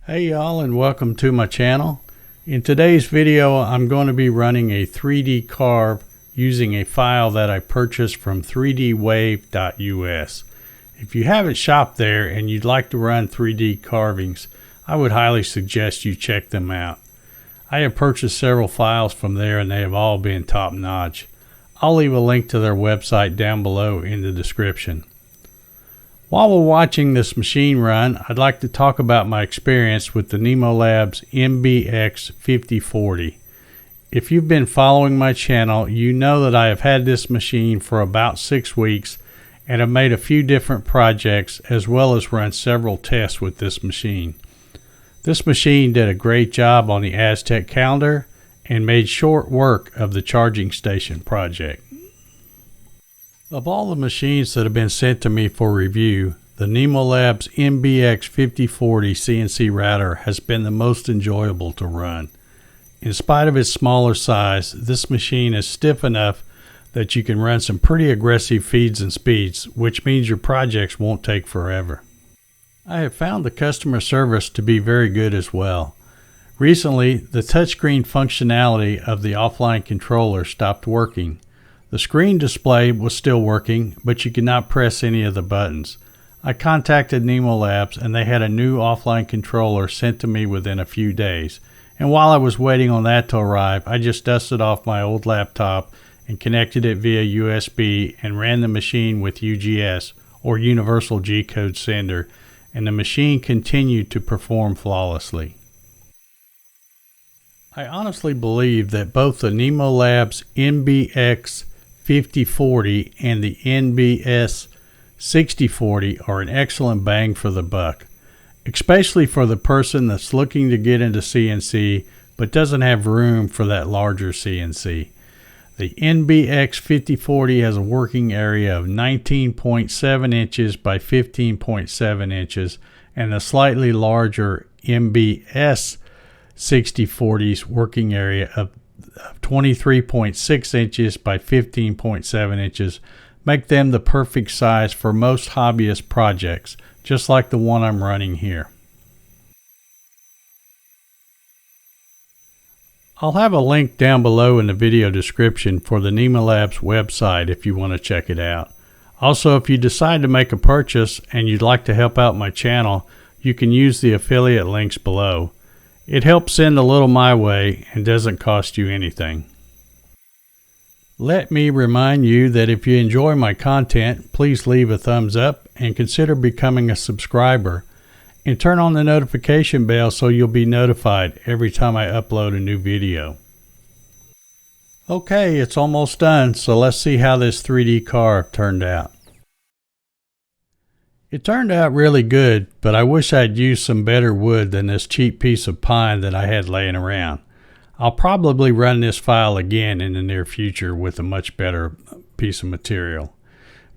Hey y'all, and welcome to my channel. In today's video I'm going to be running a 3D carve using a file that I purchased from 3dwave.us. If you haven't shopped there and you'd like to run 3D carvings, I would highly suggest you check them out. I have purchased several files from there and they have all been top notch. I'll leave a link to their website down below in the description. While we're watching this machine run, I'd like to talk about my experience with the NymoLabs NBX-5040. If you've been following my channel, you know that I have had this machine for about 6 weeks and have made a few different projects as well as run several tests with this machine. This machine did a great job on the Aztec calendar and made short work of the charging station project. Of all the machines that have been sent to me for review, the NymoLabs NBX-5040 CNC Router has been the most enjoyable to run. In spite of its smaller size, this machine is stiff enough that you can run some pretty aggressive feeds and speeds, which means your projects won't take forever. I have found the customer service to be very good as well. Recently, the touchscreen functionality of the offline controller stopped working. The screen display was still working, but you could not press any of the buttons. I contacted NymoLabs and they had a new offline controller sent to me within a few days. And while I was waiting on that to arrive, I just dusted off my old laptop and connected it via USB and ran the machine with UGS, or Universal G-Code Sender, and the machine continued to perform flawlessly. I honestly believe that both the NymoLabs NBX-5040 and the NBS-6040 are an excellent bang for the buck, especially for the person that's looking to get into CNC but doesn't have room for that larger CNC. The NBX-5040 has a working area of 19.7 inches by 15.7 inches, and the slightly larger NBS-6040's working area of 23.6 inches by 15.7 inches make them the perfect size for most hobbyist projects, just like the one I'm running here. I'll have a link down below in the video description for the NymoLabs website if you want to check it out. Also, if you decide to make a purchase and you'd like to help out my channel, you can use the affiliate links below. It helps send a little my way and doesn't cost you anything. Let me remind you that if you enjoy my content, please leave a thumbs up and consider becoming a subscriber. And turn on the notification bell so you'll be notified every time I upload a new video. Okay, it's almost done, so let's see how this 3D carve turned out. It turned out really good, but I wish I'd used some better wood than this cheap piece of pine that I had laying around. I'll probably run this file again in the near future with a much better piece of material.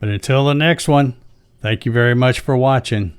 But until the next one, thank you very much for watching.